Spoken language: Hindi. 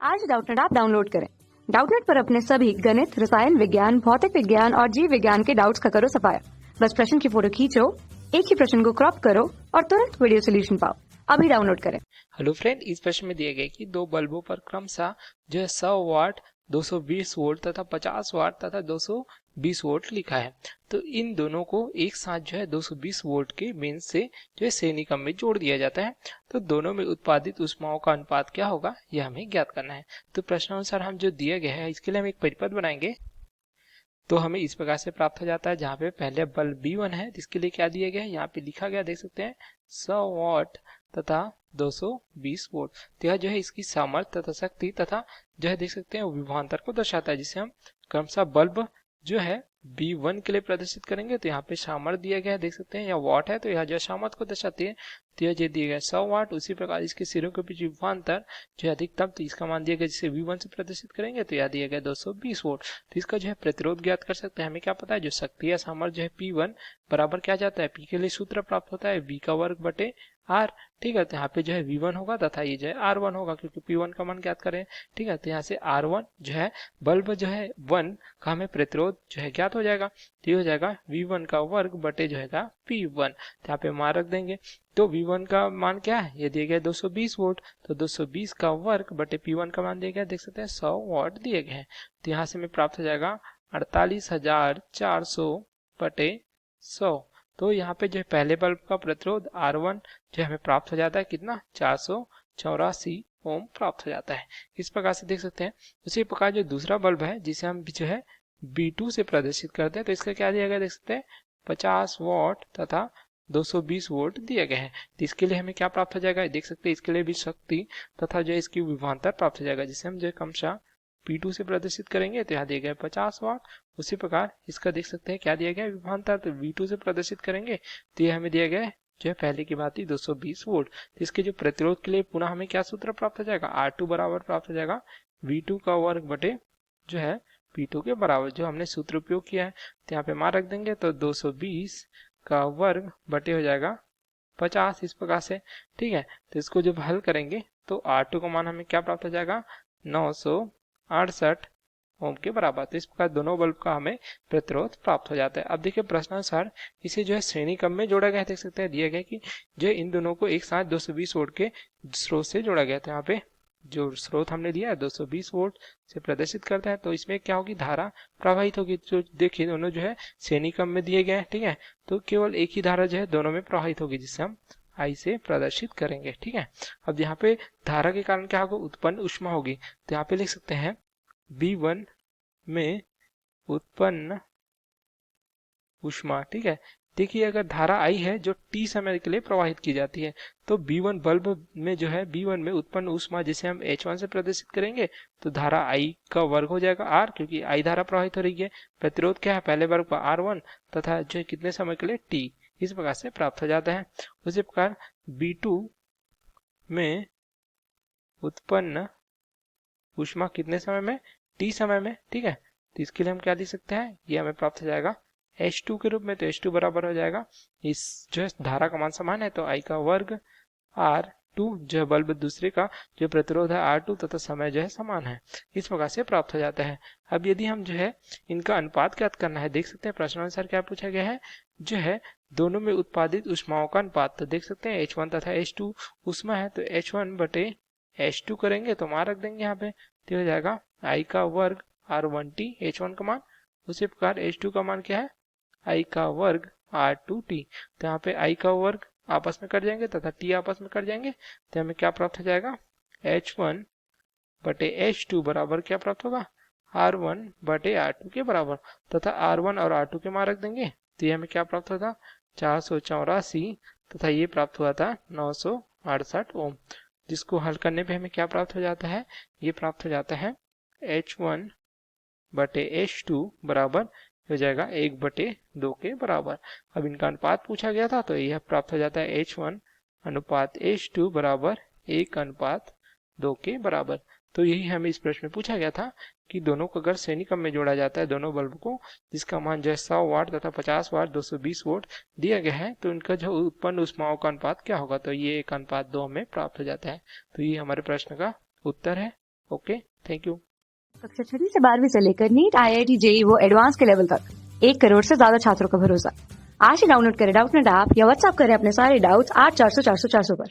आज डाउटनेट ऐप डाउनलोड करें। डाउटनेट पर अपने सभी गणित, रसायन विज्ञान, भौतिक विज्ञान और जीव विज्ञान के डाउट्स का करो सफाया। बस प्रश्न की फोटो खींचो, एक ही प्रश्न को क्रॉप करो और तुरंत वीडियो सोल्यूशन पाओ। अभी डाउनलोड करें। हेलो फ्रेंड, इस प्रश्न में दिए गए कि दो बल्बों पर क्रमशः जो है 100 वाट, 220 वोल्ट तथा 50 वाट तथा 220 वोल्ट लिखा है। तो इन दोनों को एक साथ जो है 220 वोल्ट के मेन से जो है श्रेणी क्रम में जोड़ दिया जाता है। तो दोनों में उत्पादित ऊष्माओं का अनुपात क्या होगा, यह हमें ज्ञात करना है। तो प्रश्नानुसार हम जो दिया गया है इसके लिए हम एक परिपथ बनाएंगे। तो हमें इस प्रकार से प्राप्त हो जाता है, जहाँ पे पहले बल्ब B1 है जिसके लिए क्या दिया गया है, यहाँ पे लिखा गया देख सकते हैं 100 वाट तथा 220 वोल्ट। तो यह जो है इसकी सामर्थ्य तथा शक्ति तथा जो है देख सकते हैं विभवांतर को दर्शाता है, जिसे हम क्रमशः बल्ब जो है B1 के लिए प्रदर्शित करेंगे। तो यहाँ पे सामर्थ्य दिया गया है देख सकते हैं, यह वाट है तो यह जो सामर्थ्य को दर्शाती है। तो यह जो दिया गया 100 वाट, उसी प्रकार इसके सिरों के बीच विभवांतर जो है अधिकतम, तो इसका मान दिया गया जिसे V1 से प्रदर्शित करेंगे। तो यह दिया गया 220 वोल्ट। तो इसका जो है प्रतिरोध ज्ञात कर सकते हैं। हमें क्या पता है, जो शक्ति या सामर्थ्य जो है P1 बराबर क्या जाता है, P के लिए सूत्र प्राप्त होता है V का वर्ग बटे R। ठीक है, तो यहाँ पे जो है V1 होगा तथा ये जो है R1 होगा, क्योंकि P1 का मान ज्ञात करें। ठीक है, तो यहाँ से R1 जो है बल्ब जो है 1 का हमें प्रतिरोध जो है ज्ञात हो जाएगा। तो ये हो जाएगा V1 का वर्ग बटे जो है P1। तो यहाँ पे मान रख देंगे। तो V1 का मान क्या है, ये दिया गया 220 वोल्ट। तो 220 का वर्ग बटे P1 का मान दिया गया देख सकते हैं 100 वाट दिए गए हैं। तो यहाँ से हमें प्राप्त हो जाएगा 48,400 बटे 100। तो यहाँ पे जो है पहले बल्ब का प्रतिरोध R1 जो हमें प्राप्त हो जाता है कितना, 484 ओम प्राप्त हो जाता है। इस प्रकार से देख सकते हैं। उसी प्रकार जो दूसरा बल्ब है जिसे हम जो है B2 से प्रदर्शित करते हैं, तो इसका क्या दिया गया देख सकते हैं 50 वाट तथा 220 वोल्ट दिए गए हैं। तो इसके लिए हमें क्या प्राप्त हो जाएगा, देख सकते हैं इसके लिए भी शक्ति तथा जो है इसकी विभवांतर प्राप्त हो जाएगा, जिसे हम जो है क्रमशः P2 से प्रदर्शित करेंगे। तो यहाँ दिया गया 50 वाट। उसी प्रकार इसका देख सकते हैं क्या दिया गया विभवांतर, तो V2 से प्रदर्शित करेंगे। तो ये हमें दिया गया है जो है पहले की बात ही 220 वोल्ट। तो इसके जो प्रतिरोध के लिए पुनः हमें क्या सूत्र प्राप्त हो जाएगा, R2 बराबर प्राप्त हो जाएगा V2 का वर्ग बटे जो है P2 के बराबर, जो हमने सूत्र उपयोग किया है। तो यहाँ पे मान रख देंगे, तो 220 का वर्ग बटे हो जाएगा 50, इस प्रकार से। ठीक है, तो इसको जब हल करेंगे तो R2 का मान हमें क्या प्राप्त हो जाएगा 968 ओम के बराबर। तो इस प्रकार दोनों बल्ब का हमें प्रतिरोध प्राप्त हो जाता है। अब देखिए प्रश्नानुसार इसे जो है श्रेणी क्रम में जोड़ा गया है, देख सकते हैं दिया गया कि जो इन दोनों को एक साथ 220 वोल्ट के स्रोत से जोड़ा गया था। यहाँ पे जो स्रोत हमने दिया है 220 वोल्ट से प्रदर्शित करता है, तो इसमें क्या होगी, धारा प्रवाहित होगी। जो देखिए दोनों जो है श्रेणी क्रम में दिए गए हैं। ठीक है, तो केवल एक ही धारा जो है दोनों में प्रवाहित होगी, जिससे हम I से प्रदर्शित करेंगे। ठीक है, अब यहाँ पे धारा के कारण क्या होगा, उत्पन्न ऊष्मा होगी। तो यहाँ पे लिख सकते हैं B1 में उत्पन्न ऊष्मा। ठीक है, देखिए अगर धारा I है जो T समय के लिए प्रवाहित की जाती है, तो B1 बल्ब में जो है B1 में उत्पन्न ऊष्मा जिसे हम H1 से प्रदर्शित करेंगे, तो धारा I का वर्ग हो जाएगा R, क्योंकि I धारा प्रवाहित हो रही है। प्रतिरोध क्या है, पहले वर्ग का R1 तथा जो है कितने समय के लिए T, इस प्रकार से प्राप्त हो जाता है। उसी प्रकार B2 में उत्पन्न ऊष्मा कितने समय में, T समय में। ठीक है, तो इसके लिए हम क्या लिख सकते हैं, ये हमें प्राप्त हो जाएगा H2 के रूप में। तो H2 बराबर हो जाएगा, इस जो है धारा का मान समान है तो I का वर्ग R2 जो है बल्ब दूसरे का जो प्रतिरोध है R2 तथा समय जो है समान है, इस प्रकार से प्राप्त हो जाता है। अब यदि हम जो है इनका अनुपात ज्ञात करना है, देख सकते हैं प्रश्नानुसार क्या पूछा गया है, जो है दोनों में उत्पादित ऊष्माओं का अनुपात। तो देख सकते हैं H1 तथा H2 ऊष्मा है, तो H1 बटे H2 करेंगे तो मान रख देंगे यहाँ पे। तो हो जाएगा I का वर्ग R1T H1 का मान। उसी प्रकार H2 का मान क्या है, I का वर्ग R2T। तो यहाँ पे I का वर्ग आपस में कट जाएंगे तथा T आपस में कट जाएंगे, तो हमें क्या प्राप्त हो जाएगा, H1 बटे H2 बराबर क्या प्राप्त होगा, R1 बटे R2 के बराबर, तथा R1 और R2 के मान रख देंगे। तो ये हमें क्या प्राप्त होता, 484 तथा ये प्राप्त हुआ था 968 ओम, जिसको हल करने पे हमें क्या प्राप्त हो जाता है, ये प्राप्त हो जाता है H1 बटे H2 बराबर हो जाएगा 1/2 के बराबर। अब इनका अनुपात पूछा गया था, तो यह प्राप्त हो जाता है H1 अनुपात H2 बराबर 1/2 के बराबर। तो यही हमें इस प्रश्न में पूछा गया था कि दोनों को अगर श्रेणी क्रम में जोड़ा जाता है, दोनों बल्ब को, जिसका मान जो है 100 वाट तथा 50 वाट 220 वोल्ट दिया गया है, तो इनका जो उत्पन्न ऊष्माओं का अनुपात क्या होगा, तो ये 1/2 में प्राप्त हो जाता है। तो ये हमारे प्रश्न का उत्तर है। Okay, thank you. कक्षा 6वीं से 12वीं से लेकर नीट, IIT, JEE वो एडवांस के लेवल तक 1 करोड़ से ज्यादा छात्रों का भरोसा। आज ही डाउनलोड करें डाउटनेट ऐप या व्हाट्सएप करें अपने सारे डाउट्स 8400 400 400 पर।